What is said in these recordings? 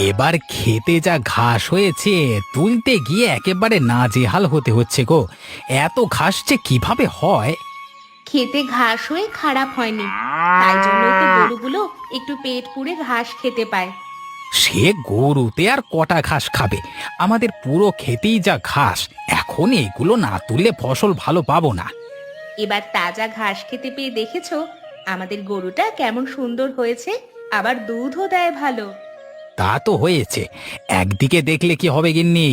এবার খেতে যা ঘাস হয়েছে, তুলতে গিয়ে একেবারে নাজেহাল হতে হচ্ছে গো। এত ঘাস যে কিভাবে হয়! খেতে ঘাস হয়ে খারাপ হয়নি, তাই জন্যই তো গরুগুলো একটু পেট পুড়ে ঘাস খেতে পায়। সে গরুতে আর কটা ঘাস খাবে, আমাদের পুরো খেতেই যা ঘাস। এখন এগুলো না তুললে ফসল ভালো পাবো না। এবার তাজা ঘাস খেতে পেয়ে দেখেছো আমাদের গরুটা কেমন সুন্দর হয়েছে, আবার দুধও দেয় ভালো। তা তো হয়েছে, একদিকে দেখলে কি হবে গিন্নি,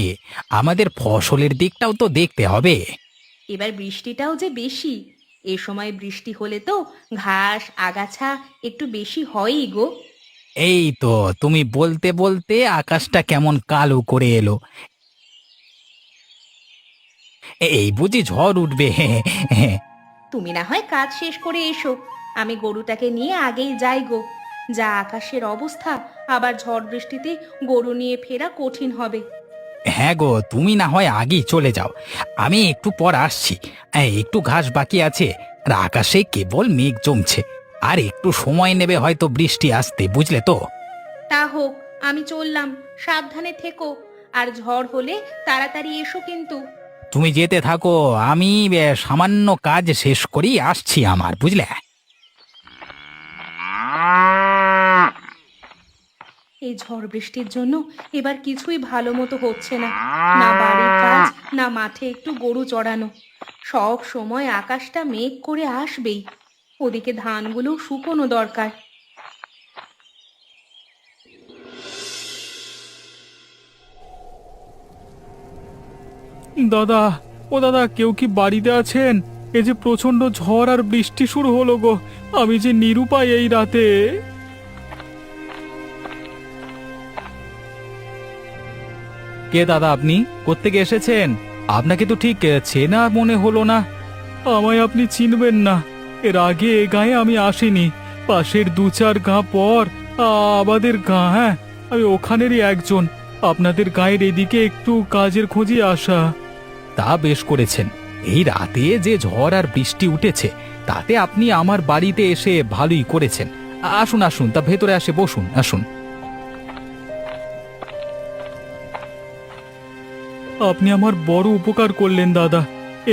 আমাদের ফসলের দিকটাও তো দেখতে হবে। এবার বৃষ্টিটাও যে বেশি, এ সময় বৃষ্টি হলে তো ঘাস আগাছা একটু বেশি হয়ই গো। এই তো তুমি বলতে বলতে আকাশটা কেমন কালো করে এলো। এই বুঝি ঝড় উঠবে। তুমি না হয় কাজ শেষ করে এসো, আমি গরুটাকে নিয়ে আগেই যাই গো। যা আকাশের অবস্থা, আবার ঝড় বৃষ্টিতে গরু নিয়ে ফেরা কঠিন হবে। হ্যাঁ গো, তুমি না হয় আগেই চলে যাও, আমি একটু পর আসছি। একটু ঘাস বাকি আছে, আর আকাশে কেবল মেঘ জমছে। আর একটু সময় নেবে হয়তো বৃষ্টি আসতে, বুঝলে তো। তা হোক, আমি চললাম, সাবধানে থেকো। আর ঝড় হলে তাড়াতাড়ি এসো কিন্তু। তুমি যেতে থাকো, আমি সামান্য কাজ শেষ করেই আসছি আমার, বুঝলে। এই ঝড় বৃষ্টির জন্য এবার কিছুই ভালো মতো হচ্ছে না, না বাড়ির কাজ, না মাঠে একটু গরু চড়ানো। সব সময় আকাশটা মেঘ করে আসবেই, ওদিকে ধানগুলো শুকোনো দরকার। দাদা, ও দাদা, কেউ কি বাড়িতে আছেন? এই যে প্রচন্ড ঝড় আর বৃষ্টি শুরু হলো গো, আমি যে নিরুপায় এই রাতে। কে দাদা, আপনি কোত্থেকে এসেছেন? আপনাকে তো ঠিক চেনা মনে হলো না। আমায় আপনি চিনবেন না, এর আগে এ গায়ে আমি আসিনি। পাশের দু চার গাঁ পর আমাদের গাঁ, হ্যাঁ, আমি ওখানেরই একজন। আপনাদের গায়ের এদিকে একটু কাজের খোঁজে আসা। তা বেশ করেছেন, এই রাতে যে ঝড় আর বৃষ্টি উঠেছে, তাতে আপনি আমার বাড়িতে এসে ভালোই করেছেন। আসুন আসুন, তা ভেতরে আসে বসুন, আসুন। আপনি আমার বড় উপকার করলেন দাদা।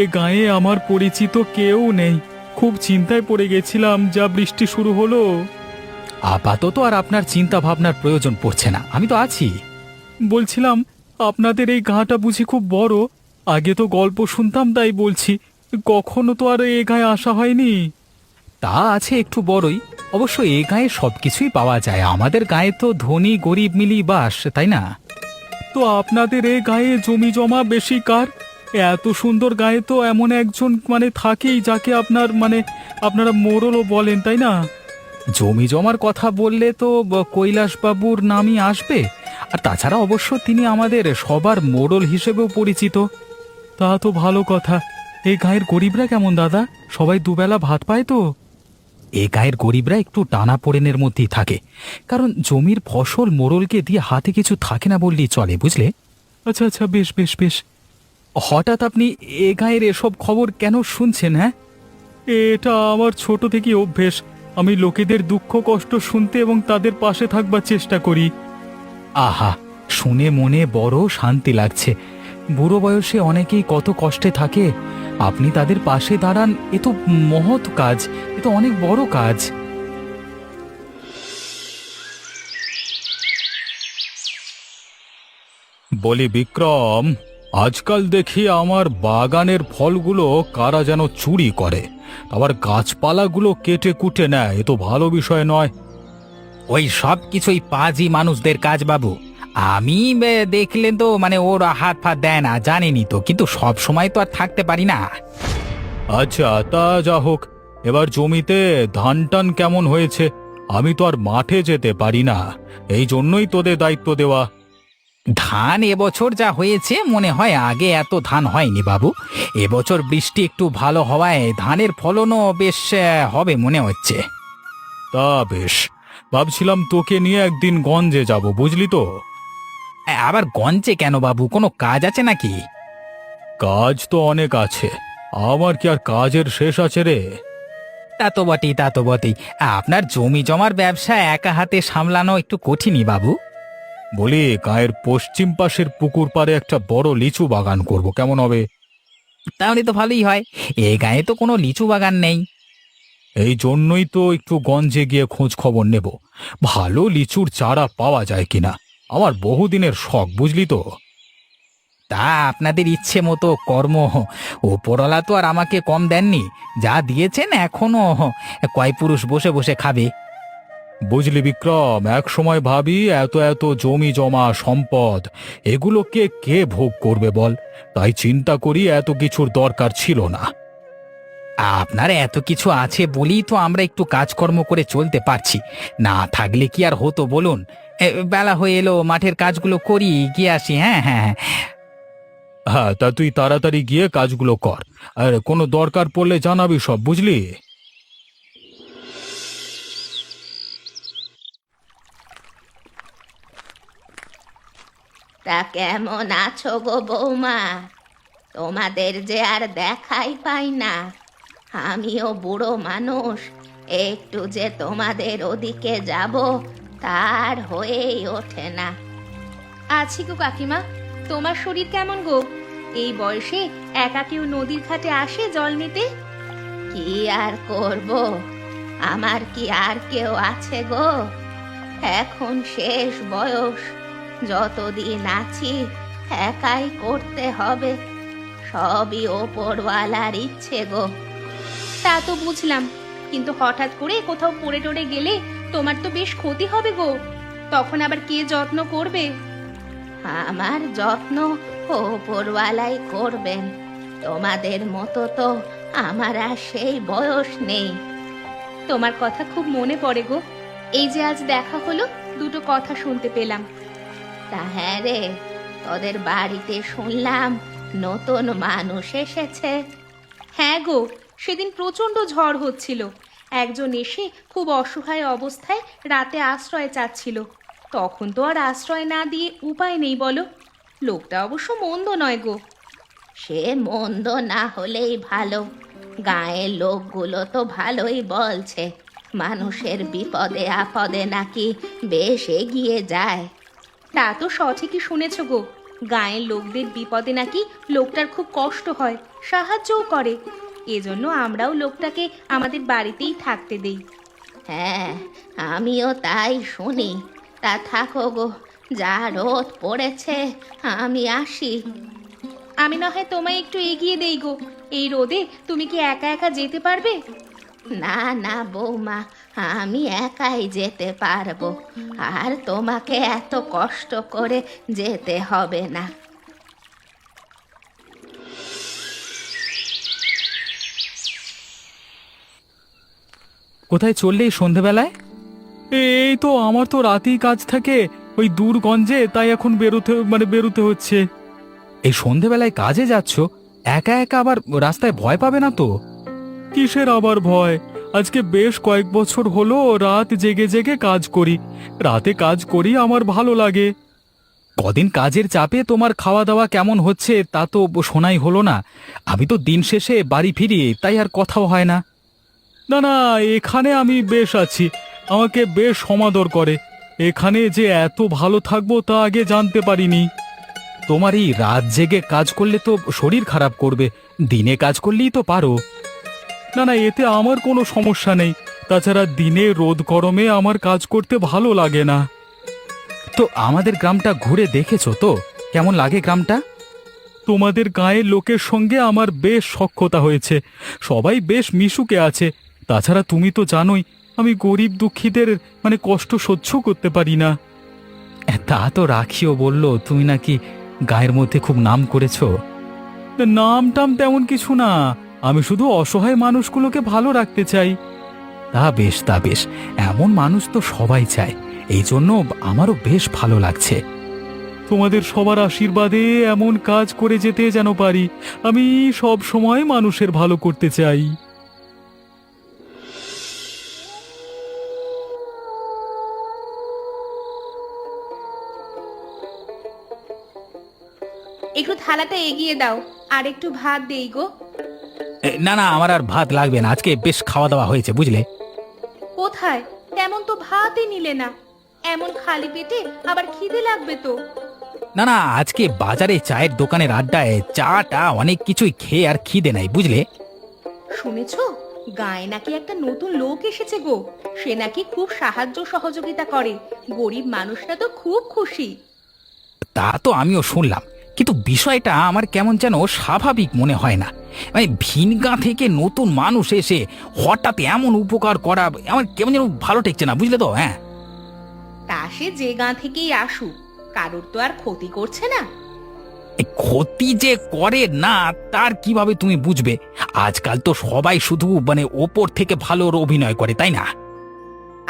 এ গায়ে আমার পরিচিত কেউ নেই, খুব চিন্তায় পড়ে গেছিলাম যা বৃষ্টি শুরু হলো। আপাতত আর আপনার চিন্তা ভাবনার প্রয়োজন পড়ছে না, আমি তো আছি। বলছিলাম, আপনাদের এই গাঁটা বুঝি খুব বড়? আগে তো গল্প শুনতাম তাই বলছি, কখনো তো আর এ গায়ে আসা হয়নি। তা আছে একটু বড়ই, অবশ্য এ গায়ে সবকিছুই পাওয়া যায়। আমাদের গায়ে তো ধনী গরিব মিলি বাস, তাই না? তো আপনাদের এ গায়ে জমি জমা বেশি কার? এত সুন্দর গায়ে তো এমন একজন মানে থাকেই, যাকে আপনার মানে আপনারা মোড়লও বলেন, তাই না? জমি জমার কথা বললে তো কৈলাসবাবুর নামই আসবে। আর তাছাড়া অবশ্য তিনি আমাদের সবার মোড়ল হিসেবেও পরিচিত। তা তো ভালো কথা। এই গায়ের গরিবরা কেমন দাদা? সবাই দুবেলা ভাত পায় তো? এ গায়ের গরিবরা একটু টানাপোড়েনের মধ্যেই থাকে, কারণ জমির ফসল মোড়লকে দিয়ে হাতে কিছু থাকে না বললেই চলে, বুঝলে। আচ্ছা আচ্ছা, বেশ বেশ বেশ। হঠাৎ আপনি এ গায়ের এসব খবর কেন শুনছেন, হ্যাঁ? এটা আমার ছোট থেকেই অভ্যেস। আমি লোকেদের দুঃখ কষ্ট শুনতে এবং তাদের পাশে থাকবার চেষ্টা করি। আহা, শুনে মনে বড় শান্তি লাগছে। বুড়ো বয়সে অনেকেই কত কষ্টে থাকে, আপনি তাদের পাশে দাঁড়ান, এ তো মহৎ কাজ, এ তো অনেক বড় কাজ। বলি বিক্রম, আজকাল দেখি আমার বাগানের ফলগুলো কারা যেন চুরি করে, আবার গাছপালাগুলো কেটে কুটে নেয়। এ তো ভালো বিষয় নয়। ওই সব কিছুই পাজি মানুষদের কাজ বাবু। আমি দেখলে তো মানে ওর হাত ফাত দেয় না, জানেনি তো, কিন্তু সব সময় তো আর থাকতে পারি না। আচ্ছা, তা যা হোক, এবার জমিতে ধান টান কেমন হয়েছে? আমি তো আর মাঠে যেতে পারি না, এই জন্যই তোদের দায়িত্ব দেওয়া। ধান এবছর যা হয়েছে মনে হয় আগে এত ধান হয়নি বাবু। এবছর বৃষ্টি একটু ভালো হওয়ায় ধানের ফলনও বেশ হবে মনে হচ্ছে। তা বেশ, ভাবছিলাম তোকে নিয়ে একদিন গঞ্জে যাব, বুঝলি তো। আবার গঞ্জে কেন বাবু, কোনো কাজ আছে নাকি? কাজ তো অনেক আছে, আমার কি আর কাজের শেষ আছে রে? তা তো বটেই, তা তো বটেই। আপনার জমি জমার ব্যবসা একা হাতে সামলানো একটু কঠিনই বাবু। বলি গায়ের পশ্চিম পাশের পুকুর পাড়ে একটা বড় লিচু বাগান করব, কেমন হবে? তাহলে তো ভালোই হয়। এ গায়ে তো কোনো লিচু বাগান নেই। এই জন্যই তো একটু গঞ্জে গিয়ে খোঁজ খবর নেব, ভালো লিচুর চারা পাওয়া যায় কিনা। আমার বহুদিনের শখ, বুঝলি তো। তা আপনাদের ইচ্ছে মতো কর্ম। ওপরওয়ালা তো আর আমাকে কম দেননি, যা দিয়েছেন এখনো কয় পুরুষ বসে বসে খাবে। বুঝলি বিক্রম, এক সময় ভাবি এত এত জমি জমা সম্পদ এগুলোকে কে ভোগ করবে বল, তাই চিন্তা করি এত কিছুর দরকার ছিল না। আপনার এত কিছু আছে বলেই তো আমরা একটু কাজকর্ম করে চলতে পারছি, না থাকলে কি আর হতো বলুন। বেলা হয়ে এলো, মাঠের কাজগুলো করি, গিয়ে আসি। হ্যাঁ হ্যাঁ হ্যাঁ। হ্যাঁ, তা তুই তাড়াতাড়ি গিয়ে কাজগুলো কর, আর কোনো দরকার পড়লে জানাবি সব, বুঝলি। তা কেমন আছো গো বৌমা? তোমাদের যে আর দেখাই পাই না। আমিও বুড়ো মানুষ, একটু যে তোমাদের ওদিকে যাব তার হয়েই ওঠে না। আছি গো কাকিমা। তোমার শরীর কেমন গো? এই বয়সে একা কেউ নদীর ঘাটে আসে জল নিতে? কি আর করব, আমার কি আর কেউ আছে গো? এখন শেষ বয়স, যতদিন আছি একাই করতে হবে। সবই ওপরওয়ালার ইচ্ছে গো। তা তো বুঝলাম, কিন্তু হঠাৎ করে কোথাও পড়ে টরে গেলে তোমার তো বেশ ক্ষতি হবে গো। তখন আবার কে যত্ন করবে? আমার যত্ন ওপরওয়ালাই করবেন, তোমাদের মতো তো আমার আর সেই বয়স নেই। তোমার কথা খুব মনে পড়ে গো। এই যে আজ দেখা হলো, দুটো কথা শুনতে পেলাম। তা হ্যাঁ রে, তোদের বাড়িতে শুনলাম নতুন মানুষ এসেছে। হ্যাঁ গো, সেদিন প্রচন্ড ঝড় হচ্ছিল। একজন এসে খুব অসহায় অবস্থায় রাতে আশ্রয় চাচ্ছিল। তখন তো আর আশ্রয় না দিয়ে উপায় নেই বলো। লোকটা অবশ্য মন্দ নয় গো। সে মন্দ না হলেই ভালো, গাঁয়ের লোকগুলো তো ভালোই বলছে, মানুষের বিপদে আপদে নাকি বেশ এগিয়ে যায়। তা তো সঠিকই শুনেছ গো। গাঁয়ের লোকদের বিপদে নাকি লোকটার খুব কষ্ট হয়, সাহায্যও করে। এজন্য আমরাও লোকটাকে আমাদের বাড়িতেই থাকতে দেই। হ্যাঁ, আমিও তাই শুনি। তা থাকো গো, যা রোদ পড়েছে, আমি আসি। আমি না হয় তোমায় একটু এগিয়ে দেই গো। এই রোদে তুমি কি একা একা যেতে পারবে? না না বৌমা, আমি একাই যেতে পারবো, আর তোমাকে এত কষ্ট করে যেতে হবে না। কোথায় চললে এই সন্ধেবেলায়? এই তো আমার তো রাতেই কাজ থাকে ওই দূরগঞ্জে, তাই এখন বেরোতে হচ্ছে। এই সন্ধেবেলায় কাজে যাচ্ছ, একা একা আবার রাস্তায় ভয় পাবে না তো? কিসের আবার ভয়, আজকে বেশ কয়েক বছর হলো রাত জেগে জেগে কাজ করি। রাতে কাজ করি, আমার ভালো লাগে। কদিন কাজের চাপে তোমার খাওয়া দাওয়া কেমন হচ্ছে তা তো শোনাই হলো না। আমি তো দিন শেষে বাড়ি ফিরি, তাই আর কথাও হয় না। না না, এখানে আমি বেশ আছি, আমাকে বেশ সমাদর করে। এখানে যে এত ভালো থাকবো তা আগে জানতে পারিনি। তোমার এই রাত জেগে কাজ করলে তো শরীর খারাপ করবে, দিনে কাজ করলেই তো পারো। না না, এতে আমার কোনো সমস্যা নেই। তাছাড়া দিনে রোদ গরমে আমার কাজ করতে ভালো লাগে না। তো আমাদের গ্রামটা ঘুরে দেখেছো তো, কেমন লাগে গ্রামটা? তোমাদের গাঁয়ের লোকের সঙ্গে আমার বেশ সখ্যতা হয়েছে, সবাই বেশ মিশুকে আছে। তাছাড়া তুমি তো জানোই আমি গরিব দুঃখীদের কষ্ট সহ্য করতে পারি না। তা তো রাখিও বলল তুমি নাকি গায়ের মধ্যে খুব নাম করেছো। নাম টাম তেমন কিছু না, আমি শুধু অসহায় মানুষগুলোকে ভালো রাখতে চাই। তা বেশ তা বেশ, এমন মানুষ তো সবাই চায়, এই জন্য আমারও বেশ ভালো লাগছে। তোমাদের সবার আশীর্বাদে এমন কাজ করে যেতে যেন পারি। আমি সব সময় মানুষের ভালো করতে চাই। একটু থালাটা এগিয়ে দাও, আর একটু ভাত দেই গো। না না, আমার আর ভাত লাগবে না, আজকে বেশ খাওয়া দাওয়া হয়েছে বুঝলে। কোথায়? তেমন তো ভাতই নিলে না। এমন খালি পেটে আবার খিদে লাগবে তো। না না, আজকে বাজারে চায়ের দোকানের আড্ডায় চাটা অনেক কিছুই খেয়ে আর খিদে নাই, বুঝলে? শুনেছো, গায়ে নাকি একটা নতুন লোক এসেছে গো। সে নাকি খুব সাহায্য সহযোগিতা করে, গরিব মানুষরা তো খুব খুশি। তা তো আমিও শুনলাম, কিন্তু বিষয়টা আমার কেমন যেন স্বাভাবিক মনে হয় না। মানে ভিনগা থেকে নতুন মানুষ এসে হঠাৎ এমন উপকার করা আমার কেমন যেন ভালো ঠেকছে না, বুঝলে তো? হ্যাঁ, তা সে যে গা থেকেই আসুক, কারোর তো আর ক্ষতি করছে না। এই ক্ষতি যে করে না তার কিভাবে তুমি বুঝবে? আজকাল তো সবাই শুধু মানে ওপর থেকে ভালো অভিনয় করে, তাই না?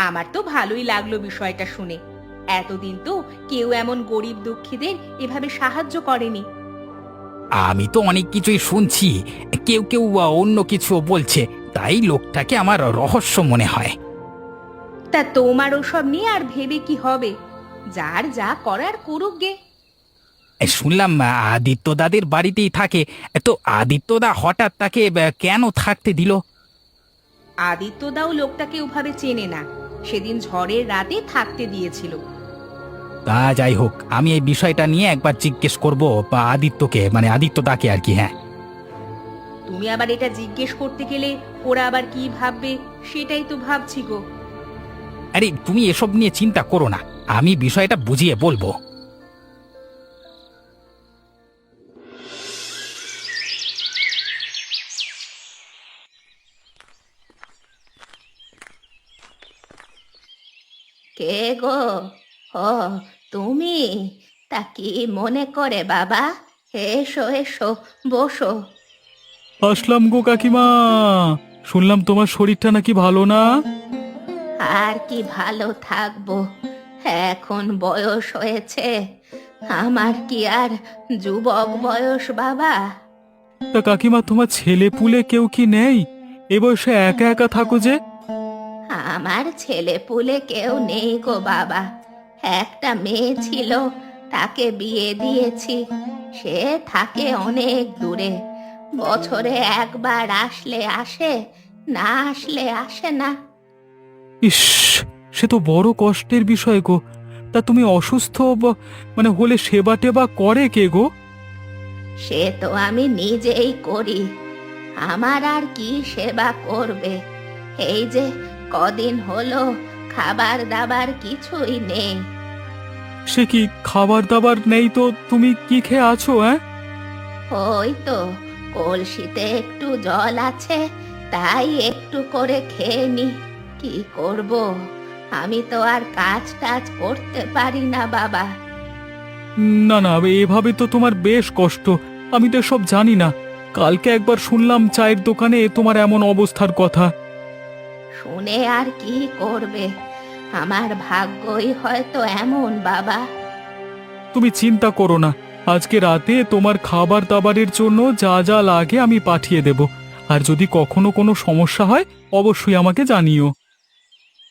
আমার তো ভালোই লাগলো বিষয়টা শুনে। এতদিন তো কেউ এমন গরিব দুঃখীদের এভাবে সাহায্য করেনি। আমি তো অনেক কিছুই শুনছি, কেউ কেউ অন্য কিছু বলছে, তাই লোকটাকে আমার রহস্য মনে হয়। তা তোমার ওসব নিয়ে আর ভেবে কি হবে? যার যা করার করুক গে। শুনলাম আদিত্য দাদের বাড়িতেই থাকে, তো আদিত্যদা হঠাৎ তাকে কেন থাকতে দিল? আদিত্যদাও লোকটাকে ওভাবে চেনে না, সেদিন ঝড়ের রাতে থাকতে দিয়েছিল। তা যাই হোক, আমি এই বিষয়টা নিয়ে একবার জিজ্ঞেস করব বা আদিত্যকে, মানে আদিত্যদাকে আর কি। হ্যাঁ, তুমি আবার এটা জিজ্ঞেস করতে গেলে ওরা আবার কি ভাববে সেটাই তো ভাবছি গো। আরে তুমি এসব নিয়ে চিন্তা করো না, আমি বিষয়টা বুঝিয়ে বলবো। কে গো? ও, তুমি? তা কি মনে করে বাবা? এসো এসো, বসো। আসলাম গো কাকিমা। শুনলাম তোমার শরীরটা নাকি ভালো না। আর কি ভালো থাকবো, এখন বয়স হয়েছে। আমার কি আর যুবক বয়স বাবা? তা কাকিমা, তোমার ছেলে পুলে কেউ কি নেই? এ বয়সে একা একা থাকো যে? আমার ছেলে পুলে কেউ নেই গো বাবা। একটা মেয়ে ছিল, তাকে বিয়ে দিয়েছি। সে থাকে অনেক দূরে, বছরে একবার আসলে আসে, না আসলে আসে না। ইস, সে তো বড় কষ্টের বিষয় গো। তা তুমি অসুস্থ মানে হলে সেবা টেবা করে কে গো? সে তো আমি নিজেই করি। আমার আর কি সেবা করবে? এই যে কদিন হলো খাবার দাবার কিছুই নেই। সে কি, খাবার দাবার নেই তো তুমি কি খেয়ে আছো? হ্যাঁ, ওই তো কলসিতে একটু জল আছে, তাই একটু করে খেয়ে নি। কি করব, আমি তো আর কাজ টাজ করতে পারি না বাবা। না না, এভাবে তো তোমার বেশ কষ্ট। আমি তো সব জানি না। কালকে একবার শুনলাম চায়ের দোকানে তোমার এমন অবস্থার কথা। শুনে আর কি করবে, আমার ভাগ্যই হয়তো এমন বাবা। তুমি চিন্তা করো না, আজকে রাতে তোমার খাবার দাবারের জন্য যা যা লাগে আমি পাঠিয়ে দেব। আর যদি কখনো কোনো সমস্যা হয় অবশ্যই আমাকে জানিও।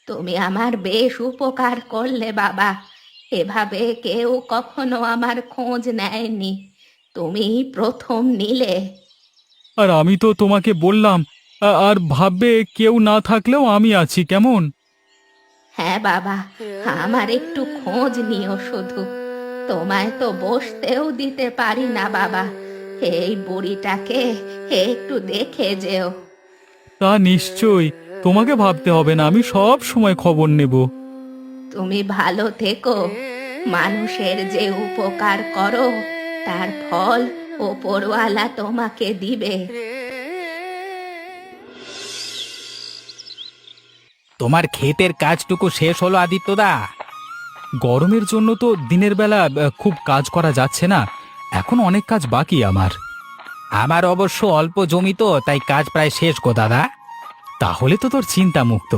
তুমি আমার বেশ উপকার করলে বাবা। এভাবে কেউ কখনো আমার খোঁজ নেয়নি, তুমি প্রথম নিলে। আর আমি তো তোমাকে বললাম, আর ভাববে কেউ না থাকলেও আমি আছি, কেমন? হ্যাঁ বাবা, আমার একটু খোঁজ নিও শুধু। তোমায় তো বসতেও দিতে পারি না বাবা। এই বুড়িটাকে একটু দেখে যেও। তা নিশ্চয়ই, তোমাকে ভাবতে হবে না, আমি সব সময় খবর নেব। তুমি ভালো থেকো। মানুষের যে উপকার করো, তার ফল ওপরওয়ালা তোমাকে দিবে। তোমার ক্ষেতের কাজটুকু শেষ হলো আদিত্যদা? গরমের জন্য তো দিনের বেলা খুব কাজ করা যাচ্ছে না। এখন অনেক কাজ বাকি আমার। আমার অবশ্য অল্প জমি তো, তাই কাজ প্রায় শেষ গো দাদা। তাহলে তো তোর চিন্তা মুক্ত।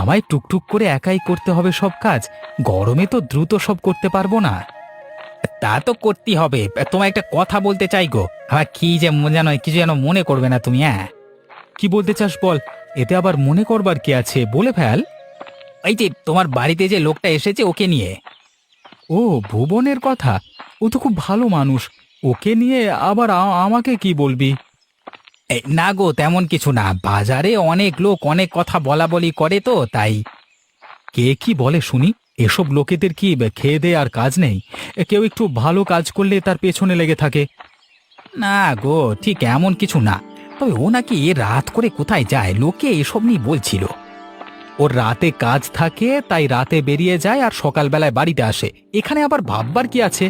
আমায় টুকটুক করে একাই করতে হবে সব কাজ। গরমে তো দ্রুত সব করতে পারবো না। তা তো করতেই হবে। তোমায় একটা কথা বলতে চাই গো, আবার কি যে যেন কিছু যেন মনে করবে না তুমি। হ্যাঁ, কি বলতে চাস বল, এতে আবার মনে করবার কি আছে, বলে ফেল। এই যে তোমার বাড়িতে যে লোকটা এসেছে ওকে নিয়ে। ও, ভুবনের কথা? ও তো খুব ভালো মানুষ। ওকে নিয়ে আবার আমাকে কি বলবি? এই, না গো, তেমন কিছু না। বাজারে অনেক লোক অনেক কথা বলা বলি করে তো তাই। কে কি বলে শুনি? এসব লোকেদের কি খেয়ে দেয়ে আর কাজ নেই? কেউ একটু ভালো কাজ করলে তার পেছনে লেগে থাকে। না গো, ঠিক এমন কিছু না। তবে ও নাকি রাত করে কোথায় যায়, লোকে এসব নিয়ে বলছিল। ওর রাতে কাজ থাকে, তাই রাতে বেরিয়ে যায় আর সকালবেলায় বাড়িতে আসে। এখানে আবার ভাববার কি আছে?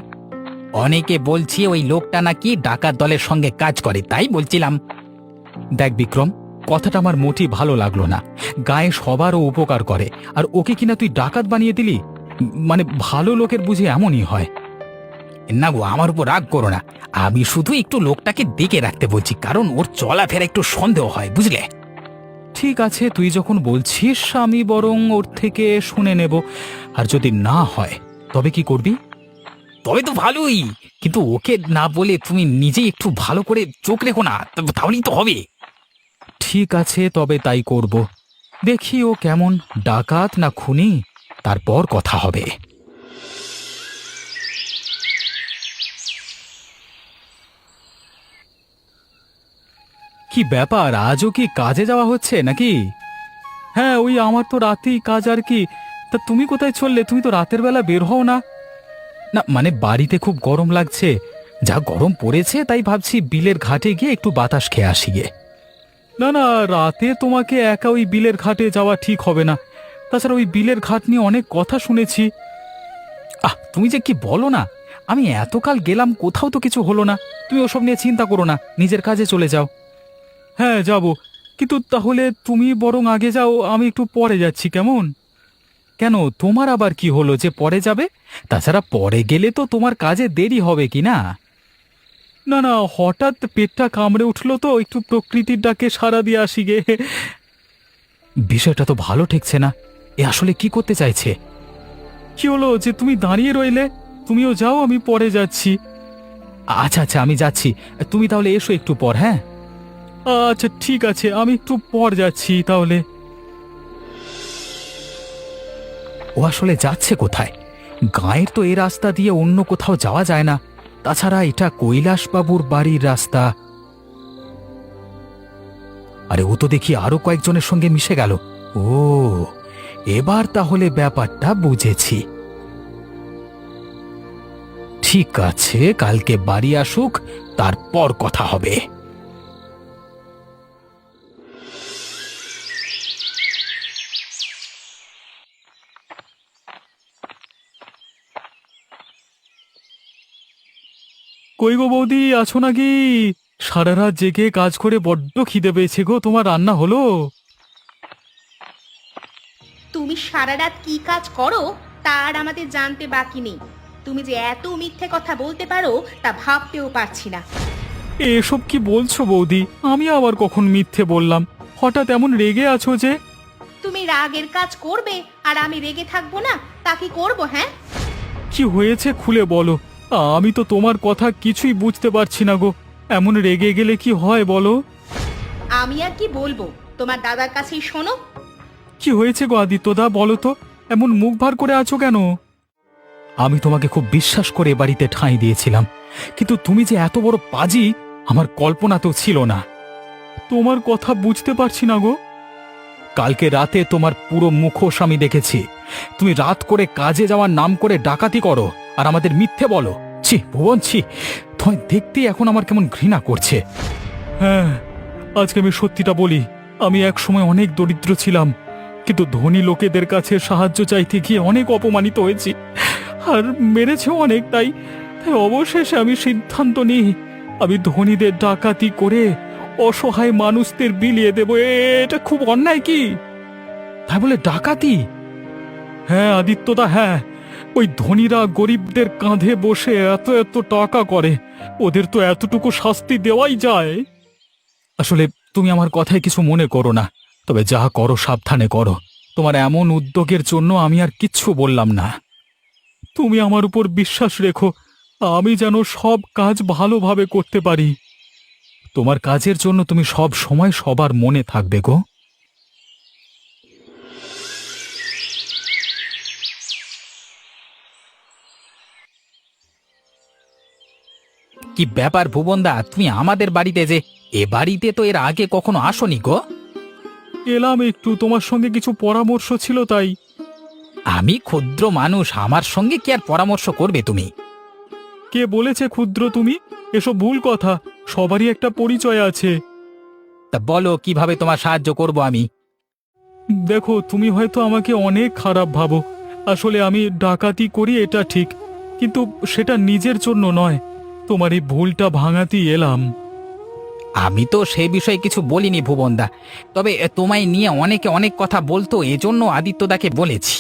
অনেকে বলছে ওই লোকটা নাকি ডাকাত দলের সঙ্গে কাজ করে, তাই বলছিলাম। দেখ বিক্রম, কথাটা আমার মোটেই ভালো লাগলো না। গায়ে সবারও উপকার করে, আর ওকে কিনা তুই ডাকাত বানিয়ে দিলি। মানে ভালো লোকের বুঝি এমনই হয়? না গো, আমার উপর রাগ করো না। আমি শুধু একটু লোকটাকে দেখে রাখতে বলছি, কারণ ওর চলাফেরা একটু সন্দেহ হয়, বুঝলে। ঠিক আছে, তুই যখন বলছিস আমি বরং ওর থেকে শুনে নেব। আর যদি না হয় তবে কি করবি? তবে তো ভালোই, কিন্তু ওকে না বলে তুমি নিজেই একটু ভালো করে চোখ রেখো না, তাহলেই তো হবে। ঠিক আছে, তবে তাই করব। দেখি ও কেমন, ডাকাত না খুনি, তারপর কথা হবে। কি ব্যাপার, আজও কি কাজে যাওয়া হচ্ছে নাকি? হ্যাঁ, ওই আমার তো রাতেই কাজ আর কি। তা তুমি কোথায় চললে? তুমি তো রাতের বেলা বের হও না। না মানে বাড়িতে খুব গরম লাগছে, যা গরম পড়েছে, তাই ভাবছি বিলের ঘাটে গিয়ে একটু বাতাস খেয়ে আসি গে। না না, রাতে তোমাকে একা ওই বিলের ঘাটে যাওয়া ঠিক হবে না। তাছাড়া ওই বিলের ঘাট নিয়ে অনেক কথা শুনেছি। তুমি যে কি বলো না, আমি এতকাল গেলাম, কোথাও তো কিছু হলো না। তুমি ওসব নিয়ে চিন্তা করো না, নিজের কাজে চলে যাও। হ্যাঁ যাব, কিন্তু তাহলে তুমি বরং আগে যাও, আমি একটু পরে যাচ্ছি, কেমন? কেন, তোমার আবার কি হলো যে পরে যাবে? তাছাড়া পরে গেলে তো তোমার কাজে দেরি হবে কি না? না না, হঠাৎ পেটটা কামড়ে উঠলো তো, একটু প্রকৃতির ডাকে সাড়া দিয়ে আসি গে। বিষয়টা তো ভালো ঠেকছে না। এ আসলে কি করতে চাইছে? কি হলো যে তুমি দাঁড়িয়ে রইলে? তুমিও যাও, আমি পরে যাচ্ছি। আচ্ছা আচ্ছা, আমি যাচ্ছি, তুমি তাহলে এসো একটু পর। হ্যাঁ আচ্ছা ঠিক আছে, আমি একটু পর যাচ্ছি তাহলে। ও আসলে যাচ্ছে কোথায়? গাঁয়ের তো এই রাস্তা দিয়ে অন্য কোথাও যাওয়া যায় না। তাছাড়া এটা কৈলাসবাবুর বাড়ির রাস্তা। আরে ও তো দেখি আরো কয়েকজনের সঙ্গে মিশে গেল। ও, এবার তাহলে ব্যাপারটা বুঝেছি। ঠিক আছে, কালকে বাড়ি আসুক, তারপর কথা হবে। কই গো বৌদি, আছো নাকি? সারা রাত জেগে কাজ করে বড্ড খিদে পেয়েছে গো। তোমার রান্না হলো? তুমি সারা রাত কি কাজ করো তার আমাদের জানতে বাকি নেই। তুমি যে এত মিথ্যে কথা বলতে পারো তা ভাবতেও পারছি না। এসব কি বলছো বৌদি? আমি আবার কখন মিথ্যে বললাম? হঠাৎ এমন রেগে আছো যে? তুমি রাগের কাজ করবে আর আমি রেগে থাকবো না, তা কি করবো? হ্যাঁ, কি হয়েছে খুলে বলো। আমি তো তোমার কথা কিছুই বুঝতে পারছি না গো। এমন রেগে গেলে কি হয় বলো? আমি আর কি বলবো, তোমার দাদার কাছেই শোনো। কি হয়েছে গো আদিত্যদা, বলো তো। এমন মুখ ভার করে আছো কেন? আমি তোমাকে খুব বিশ্বাস করে এ বাড়িতে ঠাঁই দিয়েছিলাম, কিন্তু তুমি যে এত বড় পাজি আমার কল্পনাতেও ছিল না। তোমার কথা বুঝতে পারছি না গো। কালকে রাতে তোমার পুরো মুখোশ আমি দেখেছি। তুমি রাত করে কাজে যাওয়ার নাম করে ডাকাতি করো আর আমাদের মিথ্যে বলো। ছি ভুবন, ছি, তোমায় দেখতেই এখন আমার কেমন ঘৃণা করছে। হ্যাঁ, আজকে আমি সত্যিটা বলি। আমি এক সময় অনেক দরিদ্র ছিলাম, কিন্তু ধনী লোকেদের কাছে সাহায্য চাইতে গিয়ে অনেক অপমানিত হয়েছি, আর মেরেছেও অনেক। তাই অবশেষে আমি সিদ্ধান্ত নিই, আমি ধনীদের ডাকাতি করে অসহায় মানুষদের বিলিয়ে দেব। এটা খুব অন্যায় কি? তাই বলে ডাকাতি? হ্যাঁ আদিত্যদা, হ্যাঁ। ওই ধনীরা গরিবদের কাঁধে বসে এত এত টাকা করে, ওদের তো এতটুকু শাস্তি দেওয়াই যায়। আসলে তুমি আমার কথায় কিছু মনে করো না, তবে যা করো সাবধানে করো। তোমার এমন উদ্যোগের জন্য আমি আর কিচ্ছু বললাম না। তুমি আমার উপর বিশ্বাস রেখো, আমি যেন সব কাজ ভালোভাবে করতে পারি। তোমার কাজের জন্য তুমি সব সময় সবার মনে থাকবে গো। কি ব্যাপার ভুবনদা, তুমি আমাদের বাড়িতে যে? এ বাড়িতে তো এর আগে কখনো আসোনি গো। এলাম একটু, তোমার সঙ্গে কিছু পরামর্শ ছিল তাই। আমি ক্ষুদ্র মানুষ, আমার সঙ্গে কি আর পরামর্শ করবে তুমি? কে বলেছে ক্ষুদ্র তুমি? এসব ভুল কথা। সবারই একটা পরিচয় আছে। তা বলো কিভাবে তোমার সাহায্য করব আমি? দেখো, তুমি হয়তো আমাকে অনেক খারাপ ভাবো। আসলে আমি ডাকাতি করি এটা ঠিক, কিন্তু সেটা নিজের জন্য নয়। তোমার এই ভুলটা ভাঙাতেই এলাম। আমি তো সেই বিষয়ে কিছু বলিনি ভুবনদা, তবে তোমায় নিয়ে অনেকে অনেক কথা বলতো, এজন্য আদিত্যদাকে বলেছি।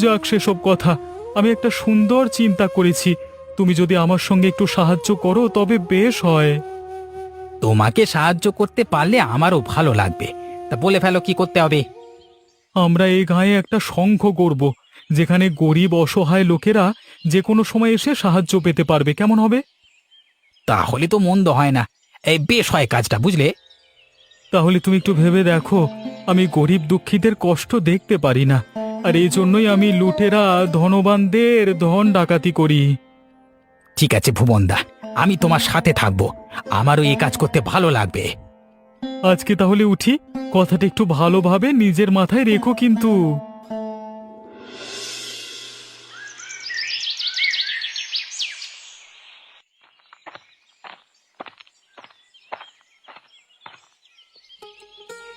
যাক সেসব কথা, আমি একটা সুন্দর চিন্তা করেছি। তুমি যদি আমার সঙ্গে একটু সাহায্য করো তবে বেশ হয়। তোমাকে সাহায্য করতে পারলে আমারও ভালো লাগবে। তা বলে ফেলো কি করতে হবে। আমরা এই গাঁয়ে একটা সংঘ করব, যেখানে গরিব অসহায় লোকেরা যে কোনো সময় এসে সাহায্য পেতে পারবে। কেমন হবে? তাহলে তো মন্দ হয় না, এই বেশ হয় কাজটা, বুঝলে? তাহলে তুমি একটু ভেবে দেখো, আমি গরিব দুঃখীদের কষ্ট দেখতে পারি না, আর এই জন্যই আমি লুটেরা ধনবানদের ধন ডাকাতি করি। ঠিক আছে ভুবনদা, আমি তোমার সাথে থাকবো, আমারও এই কাজ করতে ভালো লাগবে। আজকে তাহলে উঠি। কথাটা একটু ভালোভাবে নিজের মাথায় রেখো কিন্তু।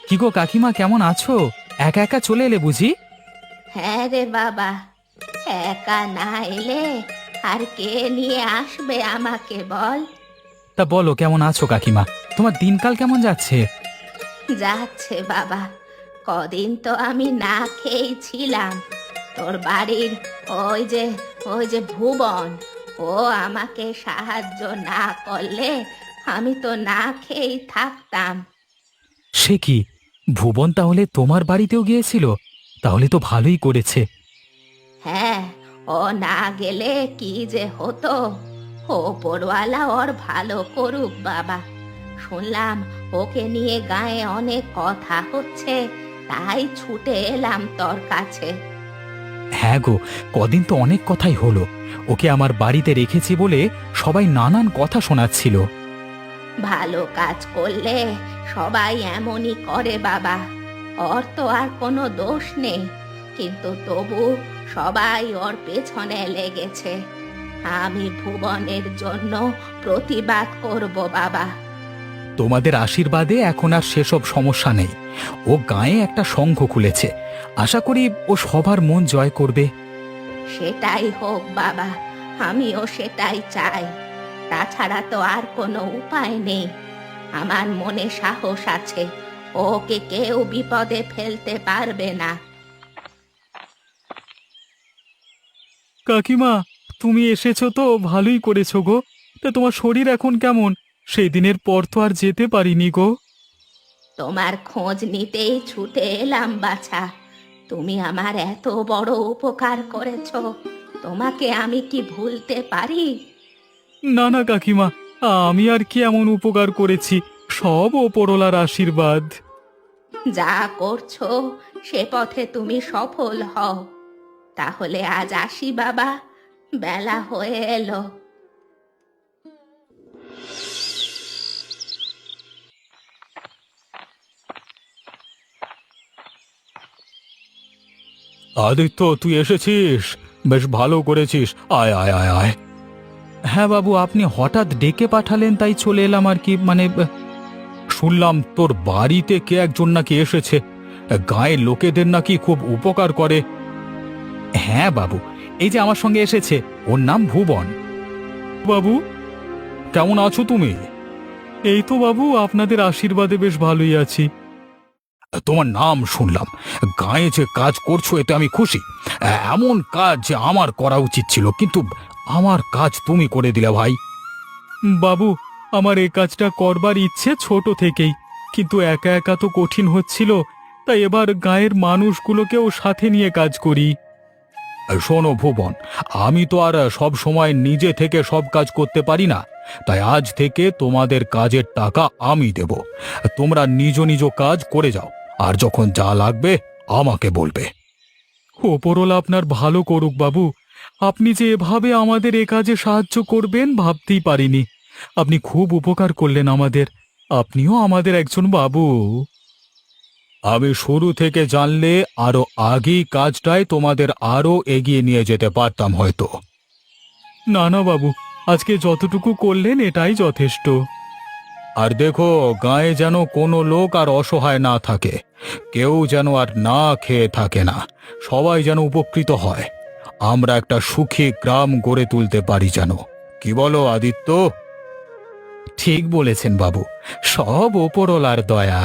কি গো কাকিমা, কেমন আছো? একা একা চলে এলে বুঝি? হ্যাঁ রে বাবা, একা না এলে আর কে নিয়ে আসবে আমাকে বল? তা বলো কেমন আছো কাকিমা, তোমার দিনকাল কেমন যাচ্ছে? যাচ্ছে বাবা, কদিন তো আমি না খেয়েই ছিলাম। তোর বাড়ির ওই যে ভুবন, ও আমাকে সাহায্য না করলে আমি তো না খেয়েই থাকতাম। সে কি, ভুবন তাহলে তোমার বাড়িতেও গিয়েছিল? তাহলে তো ভালোই করেছে। হ্যাঁ, ও না গেলে কি যে হতো। ওপরওয়ালা ওর ভালো করুক বাবা। শুনলাম ওকে নিয়ে গায়ে অনেক কথা হচ্ছে, তাই ছুটে এলাম তোর কাছে। হ্যাঁ গো, কদিন তো অনেক কথাই হলো। ওকে আমার বাড়িতে রেখেছি বলে সবাই নানান কথা শোনাচ্ছিল। ভালো কাজ করলে সবাই এমনই করে বাবা। ওর তো আর কোনো দোষ নেই, কিন্তু তবু সবাই ওর পেছনে লেগেছে। আমি ভুবনের জন্য প্রতিবাদ করব বাবা। তোমাদের আশীর্বাদে এখন আর সেসব সমস্যা নেই। ও গায়ে একটা সংঘ খুলেছে, আশা করি ও সবার মন জয় করবে। সেটাই হোক বাবা, আমিও সেটাই চাই। তাছাড়া তো আর কোনো উপায় নেই। আমার মনে সাহস আছে, ওকে কেউ বিপদে ফেলতে পারবে না। কাকিমা, তুমি এসেছো তো ভালোই করেছো গো। তা তোমার শরীর এখন কেমন? সেই দিনের পর তো আর যেতে পারিনি গো। তোমার খোঁজ নিতেই ছুটে এলাম বাছা। তুমি আমার এত বড় উপকার করেছো, তোমাকে আমি কি ভুলতে পারি? না না কাকিমা, আমি আর কি এমন উপকার করেছি? সব ওপরওয়ালার আশীর্বাদ। যা করছো সে পথে তুমি সফল হও। তাহলে আজ আসি বাবা, বেলা হয়ে এলো। আদিত্য, তুই এসেছিস, বেশ ভালো করেছিস। আয় আয় আয় আয়। হ্যাঁ বাবু, আপনি হঠাৎ ডেকে পাঠালেন তাই চলে এলাম আর কি। শুনলাম তোর বাড়িতে কে একজন নাকি এসেছে, গায়ের লোকেদের নাকি খুব উপকার করে। হ্যাঁ বাবু, এই যে আমার সঙ্গে এসেছে, ওর নাম ভুবন। বাবু, কেমন আছো তুমি? এই তো বাবু, আপনাদের আশীর্বাদে বেশ ভালোই আছি। তোমার নাম শুনলাম, গায়ে যে কাজ করছো এতে আমি খুশি। এমন কাজ যে আমার করা উচিত ছিল, কিন্তু আমার কাজ তুমি করে দিলে ভাই। বাবু, আমার এই কাজটা করবার ইচ্ছে ছোট থেকেই, কিন্তু একা একা তো কঠিন হচ্ছিল, তাই এবার গায়ের মানুষগুলোকেও সাথে নিয়ে কাজ করি। শোনো ভুবন, আমি তো আর সব সময় নিজে থেকে সব কাজ করতে পারি না, তাই আজ থেকে তোমাদের কাজের টাকা আমি দেব। তোমরা নিজ নিজ কাজ করে যাও, আর যখন যা লাগবে আমাকে বলবে। ওপরওয়ালা আপনার ভালো করুক বাবু। আপনি যে এভাবে আমাদের এ কাজে সাহায্য করবেন ভাবতেই পারিনি। আপনি খুব উপকার করলেন আমাদের। আপনিও আমাদের একজন বাবু। আমি শুরু থেকে জানলে আরো আগেই কাজটায় তোমাদের আরো এগিয়ে নিয়ে যেতে পারতাম হয়তো। না না বাবু, আজকে যতটুকু করলেন এটাই যথেষ্ট। আর দেখো, গায়ে যেন কোনো লোক আর অসহায় না থাকে, কেউ যেন আর না খেয়ে থাকে না, সবাই যেন উপকৃত হয়, আমরা একটা সুখী গ্রাম গড়ে তুলতে পারি যেন। কি বলো আদিত্য? ঠিক বলেছেন বাবু, সব ওপরওয়ালার দয়া।